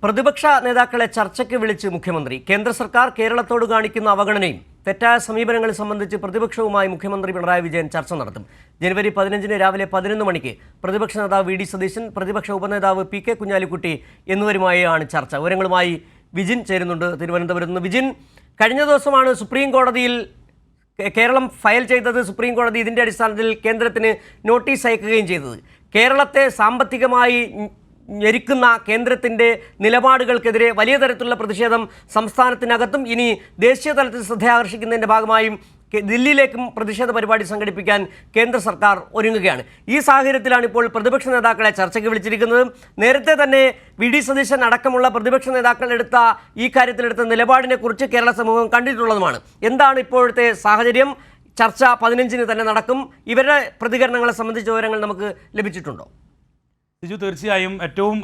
പ്രതിപക്ഷ നേതാക്കളെ ചർച്ചയ്ക്ക് വിളിച്ച് മുഖ്യമന്ത്രി. കേന്ദ്ര സർക്കാർ കേരളത്തോട് കാണിക്കുന്ന അവഗണനയും തെറ്റായ സമീപനങ്ങൾ സംബന്ധിച്ച് പ്രതിപക്ഷവുമായി മുഖ്യമന്ത്രി പിണറായി വിജയൻ ചർച്ച നടത്തും. ജനുവരി 15 രാവിലെ 11 മണിക്ക് പ്രതിപക്ഷ നേതാവ് വി ഡി സതീശൻ, പ്രതിപക്ഷ ഉപനേതാവ് പി കെ കുഞ്ഞാലിക്കുട്ടി എന്നിവരുമായാണ് ചർച്ച. വിവരങ്ങളുമായി വിജിൻ ചേരുന്നുണ്ട് തിരുവനന്തപുരത്ത് നിന്ന്. വിജിൻ, കഴിഞ്ഞ ദിവസമാണ് സുപ്രീം കോടതിയിൽ കേരളം ഫയൽ ചെയ്തത്. സുപ്രീം കോടതി ഇതിൻ്റെ അടിസ്ഥാനത്തിൽ കേന്ദ്രത്തിന് നോട്ടീസ് അയക്കുകയും ചെയ്തത്. കേരളത്തെ സാമ്പത്തികമായി ഞെരുക്കുന്ന കേന്ദ്രത്തിൻ്റെ നിലപാടുകൾക്കെതിരെ വലിയ തരത്തിലുള്ള പ്രതിഷേധം സംസ്ഥാനത്തിനകത്തും ഇനി ദേശീയ തലത്തിൽ ശ്രദ്ധയാകർഷിക്കുന്നതിൻ്റെ ഭാഗമായും ദില്ലിയിലേക്കും പ്രതിഷേധ പരിപാടി സംഘടിപ്പിക്കാൻ കേന്ദ്ര സർക്കാർ ഒരുങ്ങുകയാണ്. ഈ സാഹചര്യത്തിലാണ് ഇപ്പോൾ പ്രതിപക്ഷ നേതാക്കളെ ചർച്ചയ്ക്ക് വിളിച്ചിരിക്കുന്നത്. നേരത്തെ തന്നെ വി ഡി സതീശൻ അടക്കമുള്ള പ്രതിപക്ഷ നേതാക്കൾ ഈ കാര്യത്തിലെടുത്ത നിലപാടിനെക്കുറിച്ച് കേരള സമൂഹം കണ്ടിട്ടുള്ളതുമാണ്. എന്താണ് ഇപ്പോഴത്തെ സാഹചര്യം? ചർച്ച 15-ന് തന്നെ നടക്കും. ഇവരുടെ പ്രതികരണങ്ങളെ സംബന്ധിച്ച വിവരങ്ങൾ നമുക്ക് ലഭിച്ചിട്ടുണ്ടോ? സിജു, തീർച്ചയായും ഏറ്റവും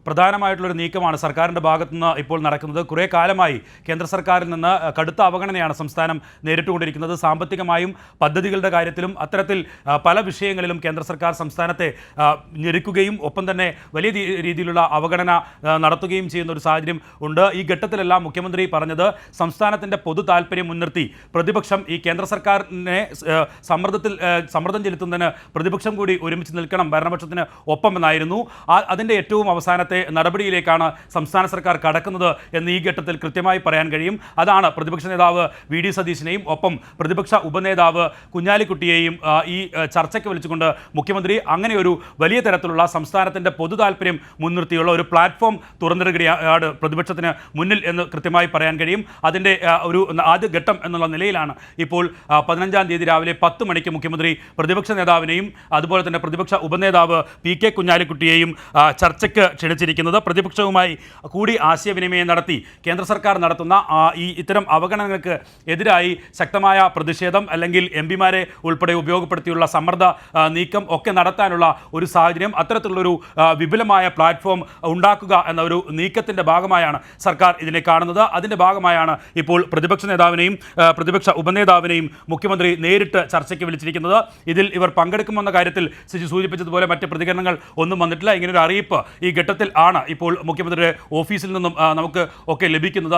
പ്രധാനമായിട്ടുള്ളൊരു നീക്കമാണ് സർക്കാരിൻ്റെ ഭാഗത്തുനിന്ന് ഇപ്പോൾ നടക്കുന്നത്. കുറേ കാലമായി കേന്ദ്ര സർക്കാരിൽ നിന്ന് കടുത്ത അവഗണനയാണ് സംസ്ഥാനം നേരിട്ടുകൊണ്ടിരിക്കുന്നത്. സാമ്പത്തികമായും പദ്ധതികളുടെ കാര്യത്തിലും അത്തരത്തിൽ പല വിഷയങ്ങളിലും കേന്ദ്ര സർക്കാർ സംസ്ഥാനത്തെ ഞെരുക്കുകയും ഒപ്പം തന്നെ വലിയ രീതിയിലുള്ള അവഗണന നടത്തുകയും ചെയ്യുന്ന ഒരു സാഹചര്യം ഉണ്ട്. ഈ ഘട്ടത്തിലെല്ലാം മുഖ്യമന്ത്രി പറഞ്ഞത് സംസ്ഥാനത്തിൻ്റെ പൊതു താല്പര്യം മുൻനിർത്തി പ്രതിപക്ഷം ഈ കേന്ദ്ര സർക്കാരിനെ സമ്മർദ്ദം ചെലുത്തുന്നതിന് പ്രതിപക്ഷം കൂടി ഒരുമിച്ച് നിൽക്കണം, ഭരണപക്ഷത്തിന് ഒപ്പം ായിരുന്നു. അതിൻ്റെ ഏറ്റവും അവസാനത്തെ നടപടിയിലേക്കാണ് സംസ്ഥാന സർക്കാർ കടക്കുന്നത് എന്ന് ഈ ഘട്ടത്തിൽ കൃത്യമായി പറയാൻ കഴിയും. അതാണ് പ്രതിപക്ഷ നേതാവ് വി ഡി സതീശനെയും ഒപ്പം പ്രതിപക്ഷ ഉപനേതാവ് കുഞ്ഞാലിക്കുട്ടിയെയും ഈ ചർച്ചയ്ക്ക് വിളിച്ചുകൊണ്ട് മുഖ്യമന്ത്രി അങ്ങനെ ഒരു വലിയ തരത്തിലുള്ള സംസ്ഥാനത്തിൻ്റെ പൊതു താല്പര്യം മുൻനിർത്തിയുള്ള ഒരു പ്ലാറ്റ്ഫോം തുറന്നിടുകയാണ് പ്രതിപക്ഷത്തിന് മുന്നിൽ എന്ന് കൃത്യമായി പറയാൻ കഴിയും. അതിൻ്റെ ഒരു ആദ്യ ഘട്ടം എന്നുള്ള നിലയിലാണ് ഇപ്പോൾ 15-ാം തീയതി രാവിലെ 10 മണിക്ക് മുഖ്യമന്ത്രി പ്രതിപക്ഷ നേതാവിനെയും അതുപോലെ തന്നെ പ്രതിപക്ഷ ഉപനേതാവ് പി കെ കുഞ്ഞാലിക്കുട്ടിയെയും ചർച്ചയ്ക്ക് ക്ഷണിച്ചിരിക്കുന്നത്. പ്രതിപക്ഷവുമായി കൂടി ആശയവിനിമയം നടത്തി കേന്ദ്ര സർക്കാർ നടത്തുന്ന ഇത്തരം അവഗണനകൾക്ക് എതിരായി ശക്തമായ പ്രതിഷേധം അല്ലെങ്കിൽ എം പിമാരെ ഉൾപ്പെടെ ഉപയോഗപ്പെടുത്തിയുള്ള സമ്മർദ്ദ നീക്കം ഒക്കെ നടത്താനുള്ള ഒരു സാഹചര്യം, അത്തരത്തിലുള്ളൊരു വിപുലമായ പ്ലാറ്റ്ഫോം ഉണ്ടാക്കുക എന്ന ഒരു നീക്കത്തിൻ്റെ ഭാഗമായാണ് സർക്കാർ ഇതിനെ കാണുന്നത്. അതിൻ്റെ ഭാഗമായാണ് ഇപ്പോൾ പ്രതിപക്ഷ നേതാവിനെയും പ്രതിപക്ഷ ഉപനേതാവിനെയും മുഖ്യമന്ത്രി നേരിട്ട് ചർച്ചയ്ക്ക് വിളിച്ചിരിക്കുന്നത്. ഇതിൽ ഇവർ പങ്കെടുക്കുമെന്ന കാര്യത്തിൽ സൂചിപ്പിച്ചതുപോലെ മറ്റ് പ്രതികരണങ്ങൾ ഒന്നും വന്നിട്ടില്ല. ഇങ്ങനൊരു അറിയിപ്പ് ഈ ഘട്ടത്തിൽ ആണ് ഇപ്പോൾ മുഖ്യമന്ത്രിയുടെ ഓഫീസിൽ നിന്നും നമുക്ക് ഒക്കെ ലഭിക്കുന്നത്.